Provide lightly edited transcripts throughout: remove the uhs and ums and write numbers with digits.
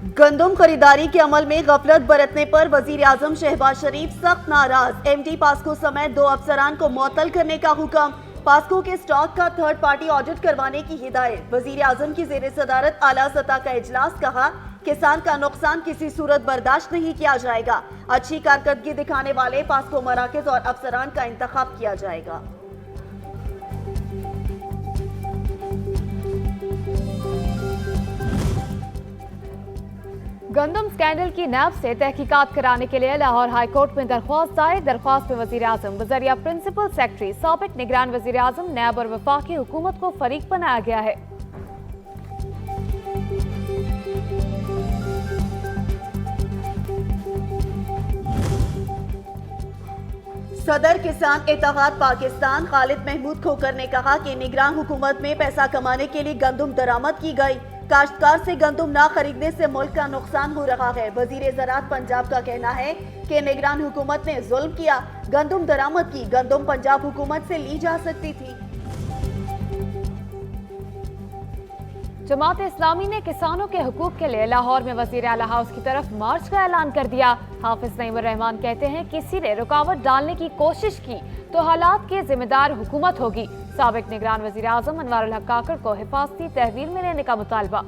गंदम खरीदारी के अमल में गफलत बरतने पर वजीर आजम शहबाज शरीफ सख्त नाराज। एमडी पास्को समेत 2 अफसरान को मुअत्तल करने का हुक्म। पास्को के स्टॉक का थर्ड पार्टी ऑडिट करवाने की हिदायत। वजीर आजम की जेर सदारत आला सतह का इजलास। कहा, किसान का नुकसान किसी सूरत बर्दाश्त नहीं किया जाएगा। अच्छी कारकर्दगी दिखाने वाले पास्को मराकज और अफसरान का इंतखाब किया जाएगा। गंदम स्कैंडल की नैब से तहकीकात कराने के लिए लाहौर हाईकोर्ट में दरख्वास्त दायर। दरख्वास्त में वजीर आजम बजरिया प्रिंसिपल सेक्रेटरी साबिक निगरान वजीर आजम नैब और वफाकी हुकूमत को फरीक बनाया गया है। सदर किसान इत्तेहाद पाकिस्तान खालिद महमूद खोकर ने कहा कि निगरान हुकूमत में पैसा कमाने के लिए गंदम दरामद की गई। काश्तकार से गंदम ना खरीदने से मुल्क का नुकसान हो रहा है। वजीर ज़राअत पंजाब का कहना है कि निगरान हुकूमत ने जुल्म किया, गंदम दरामद की। गंदम पंजाब हुकूमत से ली जा सकती थी। जमात इस्लामी ने किसानों के हुकूक के लिए लाहौर में वजीर आला हाउस की तरफ मार्च का ऐलान कर दिया। हाफिज नईम रहमान कहते हैं, किसी ने रुकावट डालने की कोशिश की तो हालात की जिम्मेदार हुकूमत होगी। साबिक निगरान वजीर आजम अनवारुल हक काकड़ को हिफाजती तहवील में लेने का मुतालबा।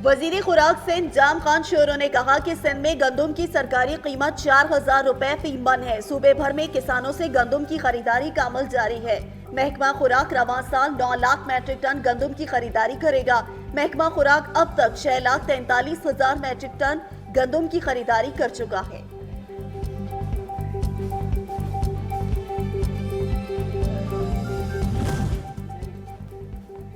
वजीर खुराक सिंध जाम खान शोरो ने कहा कि सिंध में गंदम की सरकारी कीमत 4000 रुपए फी मन है। सूबे भर में किसानों से गंदम की खरीदारी का अमल जारी है। महकमा खुराक रवां साल 9 लाख मैट्रिक टन गंदम की खरीदारी करेगा। महकमा खुराक अब तक 6,43,000 मैट्रिक टन गंदम की खरीदारी कर चुका है।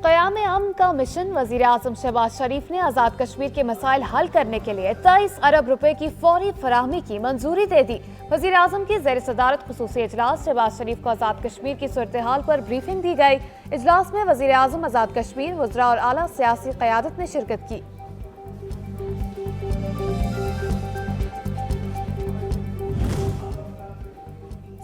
क़याम अमन का मिशन। वजीर आजम शहबाज शरीफ ने आज़ाद कश्मीर के मसाइल हल करने के लिए 23 अरब रुपए की फौरी फराहमी की मंजूरी दे दी। वजीर आजम की जेर सदारत खुसूसी इजलास। शहबाज शरीफ को आज़ाद कश्मीर की सूरत हाल पर ब्रीफिंग दी गई। इजलास में वजीर आजम, आज़ाद कश्मीर, वज़रा और आला सियासी क़यादत ने शिरकत की।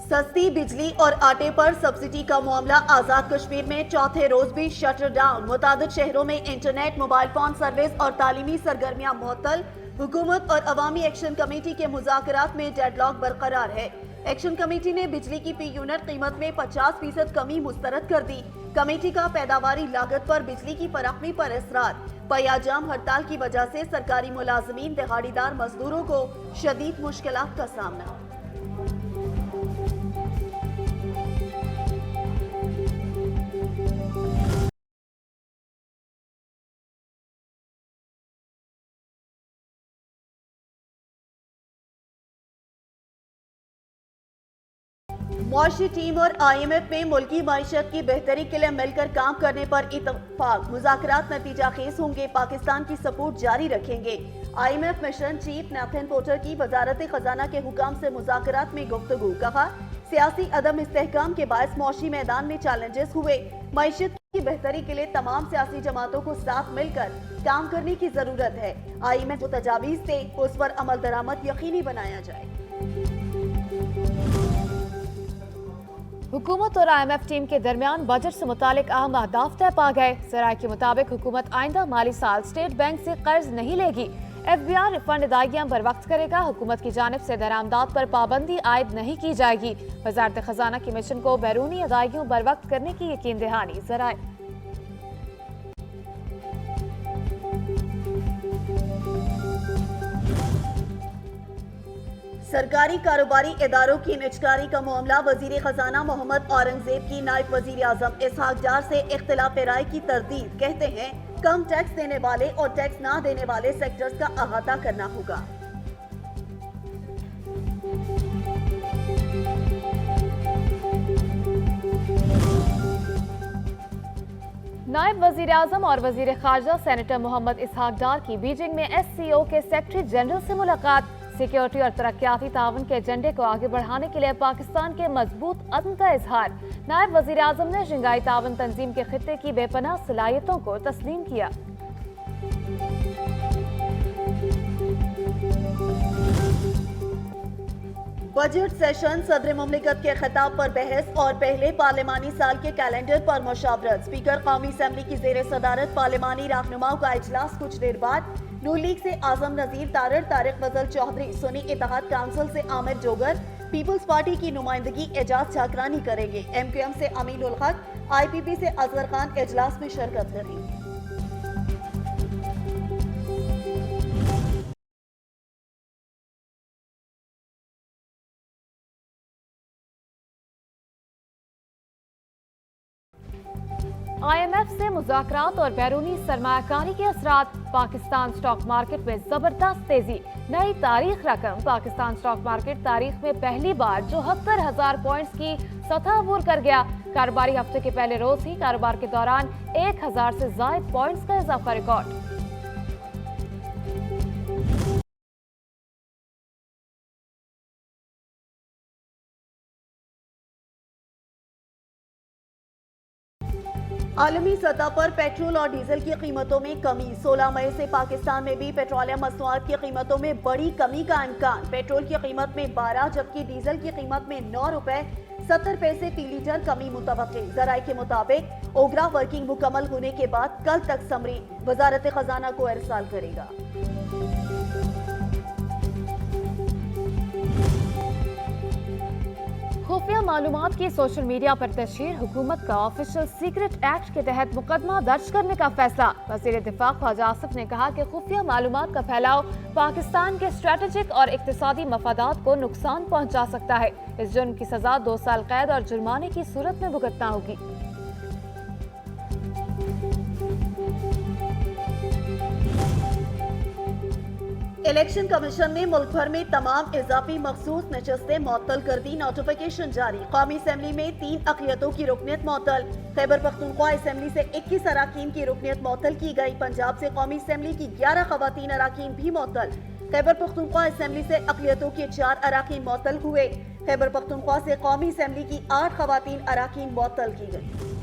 सस्ती बिजली और आटे पर सब्सिडी का मामला। आजाद कश्मीर में चौथे रोज भी शटर डाउन। मुतादिद शहरों में इंटरनेट, मोबाइल फोन सर्विस और तालीमी सरगर्मियां मुअत्तल। हुकूमत और अवामी एक्शन कमेटी के मुज़ाकरात में डेडलॉक बरकरार है। एक्शन कमेटी ने बिजली की फी यूनिट कीमत में 50% कमी मुस्तरद कर दी। कमेटी का पैदावारी लागत पर बिजली की फराहमी पर इसरार। पयाजाम हड़ताल की वजह से सरकारी मुलाजमीन, दिहाड़ीदार मजदूरों को शदीद मुश्किलात का सामना। मौशी टीम और IMF में मुल्की मईशत की बेहतरी के लिए मिलकर काम करने पर इत्तफाक। मुज़ाकरात नतीजा खेज होंगे। पाकिस्तान की सपोर्ट जारी रखेंगे। IMF mission chief Nathan porter की वजारत खजाना के हुकाम से मुज़ाकरात में गुफ्तगू। कहा, सियासी अदम इस्तेहकाम के बायस मौशी मैदान में चैलेंजेस हुए। मईशत की बेहतरी के लिए तमाम सियासी जमातों को साथ मिलकर काम करने की जरूरत है। IMF जो तजावीज़ दे उस पर अमल दरामद यकीनी बनाया जाए। हुकूमत और IMF टीम के दरमियान बजट से मुतालिक अहम अहदाफ तय पा गए। ज़राए के मुताबिक हुकूमत आइंदा माली साल स्टेट बैंक से कर्ज नहीं लेगी। FBI रिफंड अदायगियां बर वक्त करेगा। हुकूमत की जानिब से दरामदात पर पाबंदी आयद नहीं की जाएगी। वजारत खजाना की मिशन को बैरूनी अदायगियों बर वक्त करने की यकीन दहानी। ज़राए सरकारी कारोबारी इदारों की निजकारी का मामला। वजीर खजाना मोहम्मद औरंगजेब की नायब वजीर आजम इसहाक डार से इख्तिलाफ राय की तरदीद। कहते हैं, कम टैक्स देने वाले और टैक्स ना देने वाले सेक्टर्स का अहाता करना होगा। नायब वजीर आजम और वजीर खारजा सेनेटर मोहम्मद इसहाक डार की बीजिंग में SCO के सेक्रेटरी जनरल से मुलाकात। सिक्योरिटी और तरक्याती तावन के एजेंडे को आगे बढ़ाने के लिए पाकिस्तान के मजबूत अज़्म का इजहार। नायब वजीर आजम ने शंघाई तावन तंजीम के खित्ते की बेपनाह सलाहियतों को तस्लीम किया। बजट सेशन, सदर मुमलिकत के खिताब पर बहस और पहले पार्लिमानी साल के कैलेंडर पर मुशावरत। स्पीकर कौमी असम्बली की जेर सदारत पार्लिमानी रहनुमाओं का इजलास कुछ देर बाद। नून लीग से आजम नजीर तारड़, तारिक फजल चौधरी, सुन्नी इत्तेहाद काउंसिल से आमिर जोगर, पीपल्स पार्टी की नुमाइंदगी एजाज चाकरानी करेंगे। MQM से अमीन उल हक, IPP से अजहर खान इजलास में शिरकत करेंगे। IMF से मुज़ाकरात और बैरूनी सरमायाकारी के असरात। पाकिस्तान स्टॉक मार्केट में जबरदस्त तेजी, नई तारीख रकम। पाकिस्तान स्टॉक मार्केट तारीख में पहली बार 74,000 पॉइंट्स की सतह अबूर कर गया। कारोबारी हफ्ते के पहले रोज ही कारोबार के दौरान 1,000 से ज्यादा पॉइंट्स का इजाफा रिकॉर्ड। आलमी सतह पर पेट्रोल और डीजल की कीमतों में कमी। 16 मई से पाकिस्तान में भी पेट्रोलियम मसनूआत की कीमतों में बड़ी कमी का इम्कान। पेट्रोल की कीमत में 12 जबकि डीजल की कीमत में 9 रुपए 70 पैसे फी लीटर कमी मुतवक्की। जराये के मुताबिक ओगरा वर्किंग मुकम्मल होने के बाद कल तक समरी वजारत खजाना को इरसाल करेगा। खुफिया मालूमात की सोशल मीडिया पर तशहीर, हुकूमत का ऑफिशियल सीक्रेट एक्ट के तहत मुकदमा दर्ज करने का फैसला। वज़ीर दिफा ख्वाजा आसिफ ने कहा कि खुफिया मालूमात का फैलाव पाकिस्तान के स्ट्रेटेजिक और इक्तिसादी मफादात को नुकसान पहुंचा सकता है। इस जुर्म की सजा 2 साल कैद और जुर्माने की सूरत में भुगतना होगी। इलेक्शन कमीशन ने मुल्क भर में तमाम इजाफी मखसूस नशस्तें मुअत्तल कर दी। नोटिफिकेशन जारी। कौमी असम्बली में 3 अक़लियतों की रुकनियत मुअत्तल। खैबर पख्तूनख्वा असम्बली से 21 अराकीन की रुकनियत मुअत्तल की गई। पंजाब से कौमी असम्बली की 11 खवातीन अराकीन भी मुअत्तल। खैबर पख्तूनख्वा असम्बली से अक़लियतों के 4 अराकीन मुअत्तल हुए। खैबर पख्तूनख्वा से कौमी असम्बली की 8 खवातीन अराकीन मुअत्तल की गई।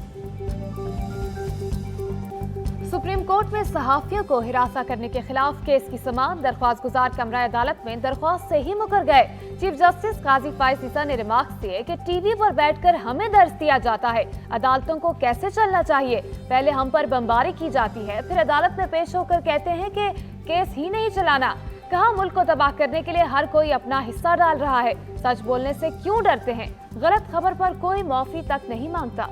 सुप्रीम कोर्ट में सहाफियों को हिरासा करने के खिलाफ केस की समाअत। दरख्वास्त गुजार कमरा अदालत में दरख्वास्त से ही मुकर गए। चीफ जस्टिस काजी फायज ईसा ने रिमार्क्स दिए कि टीवी पर बैठकर हमें दर्ज दिया जाता है, अदालतों को कैसे चलना चाहिए। पहले हम पर बमबारी की जाती है, फिर अदालत में पेश होकर कहते हैं कि केस ही नहीं चलाना। कहा मुल्क को तबाह करने के लिए हर कोई अपना हिस्सा डाल रहा है। सच बोलने से क्यों डरते हैं? गलत खबर पर कोई माफी तक नहीं मांगता।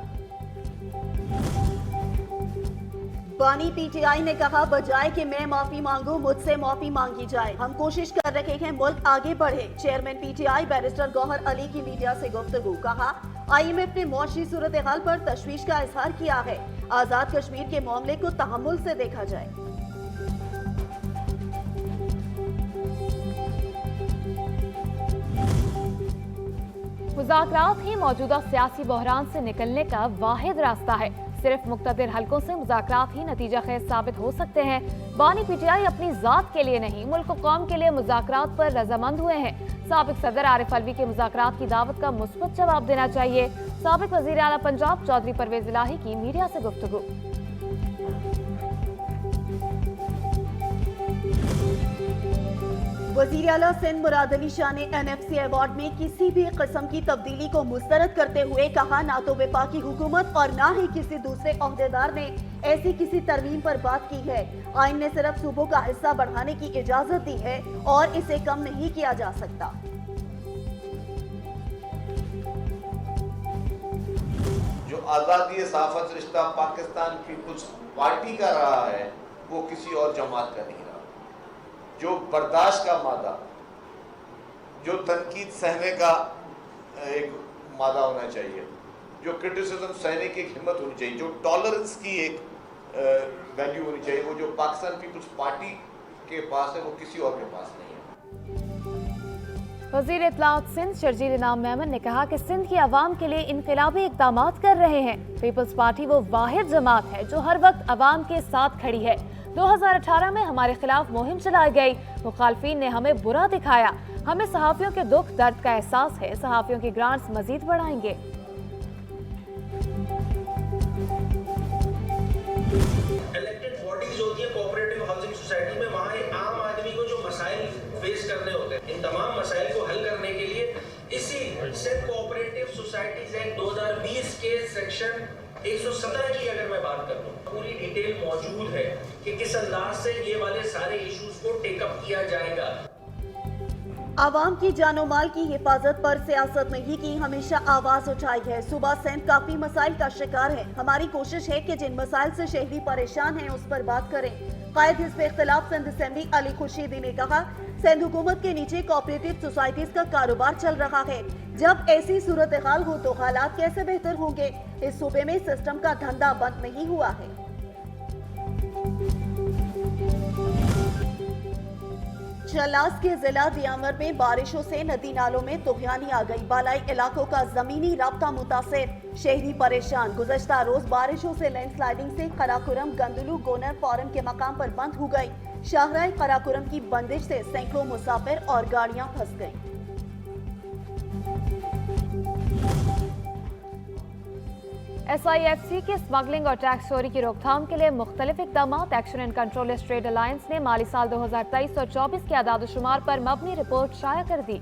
बानी PTI ने कहा बजाय कि मैं माफी मांगूं मुझसे माफी मांगी जाए। हम कोशिश कर रहे हैं मुल्क आगे बढ़े। Chairman PTI barrister Gohar Ali की मीडिया से गुफ्तगू। कहा IMF ने मुआशी सूरत हाल पर तशवीश का इजहार किया है। आजाद कश्मीर के मामले को तहम्मुल से देखा जाए। मुज़ाकरात ही मौजूदा सियासी बहरान से निकलने का वाहिद रास्ता है। सिर्फ मुक़्तदिर हलकों से मुज़ाकरात ही नतीजा खेज साबित हो सकते हैं। बानी PTI अपनी ज़ात के लिए नहीं मुल्क व कौम के लिए मुज़ाकरात पर रजामंद हुए हैं। साबिक सदर आरिफ अलवी के मुज़ाकरात की दावत का मुस्बत जवाब देना चाहिए। साबिक वज़ीर आला पंजाब चौधरी परवेज इलाही की मीडिया से गुफ्तगू। वज़ीर आला सिंध मुराद अली शाह ने NFC अवार्ड में किसी भी किस्म की तब्दीली को मुस्तरद करते हुए कहा ना तो वफाकी हुकूमत और ना ही किसी दूसरे ओहदेदार ने ऐसी किसी तरमीम पर बात की है। आइन ने सिर्फ सूबों का हिस्सा बढ़ाने की इजाजत दी है और इसे कम नहीं किया जा सकता। जो आज़ादी सहाफत रिश्ता पाकिस्तान पीपुल्स पार्टी का रहा है वो किसी और जमात का नहीं रहा। जो बर्दाश्त का मादा, जो तनकीद सहने का एक मादा होना चाहिए, जो क्रिटिसिज्म सहने की एक हिम्मत होनी चाहिए, जो टॉलरेंस की एक वैल्यू होनी चाहिए, वो जो पाकिस्तान पीपुल्स पार्टी के पास है वो किसी और के पास नहीं है। वज़ीर इत्तलात सिंध शर्जील इनाम मेमन ने कहा कि सिंध की आवाम के लिए इनकलाबी इक़दामात कर रहे हैं। पीपल्स पार्टी वो वाहिद जमात है जो हर वक्त आवाम के साथ खड़ी है। 2018 में हमारे खिलाफ मुहिम चलाई गई। मुखालफीन ने हमें बुरा दिखाया। हमें सहाफ़ियों के दुख दर्द का एहसास है। सहाफ़ियों की ग्रांट्स मजीद बढ़ाएंगे। इलेक्टेड बॉडीज होती है कोऑपरेटिव हाउसिंग सोसाइटी में, वहाँ एक आम आदमी को जो मसाइल फेस करने होते हैं, इन तमाम मसाइल को हल करने के लिए सिंध कोऑपरेटिव सोसाइटीज एक्ट 2020 के सेक्शन 117 की अगर मैं बात कर लूं, पूरी डिटेल मौजूद है कि किस अंदाज से ये वाले सारे इश्यूज को टेकअप किया जाएगा। आवाम की जानो माल की हिफाजत पर सियासत नहीं की हमेशा आवाज उठाई है। सूबा सिंध काफी मसाइल का शिकार है। हमारी कोशिश है कि जिन मसाइल से शहरी परेशान हैं उस पर बात करें। कायद हिज़्ब इख्तिलाफ सिंध असेंबली अली खुर्शीदी ने कहा, सिंध हुकूमत के नीचे कोऑपरेटिव सोसाइटीज का कारोबार चल रहा है। जब ऐसी सूरत हाल हो तो हालात कैसे बेहतर होंगे। इस सूबे में सिस्टम का धंधा बंद नहीं हुआ है। चलास के जिला दियामर में बारिशों से नदी नालों में तुगयानी आ गई। बालाई इलाकों का जमीनी राब्ता मुतासिर, शहरी परेशान। गुज़श्ता रोज बारिशों से लैंडस्लाइडिंग से कराकुरम गंदलू गोनर फॉरम के मकाम पर बंद हो गई। शाहराह कराकुरम की बंदिश से सैकड़ों मुसाफिर और गाड़ियां फंस गईं। SIFC की स्मगलिंग और टैक्स चोरी की रोकथाम के लिए मुख्तलिफ इक़दामात। Action and control trade alliance ने माली साल 2023 और 24 के आदाद शुमार पर मबनी रिपोर्ट शाया कर दी।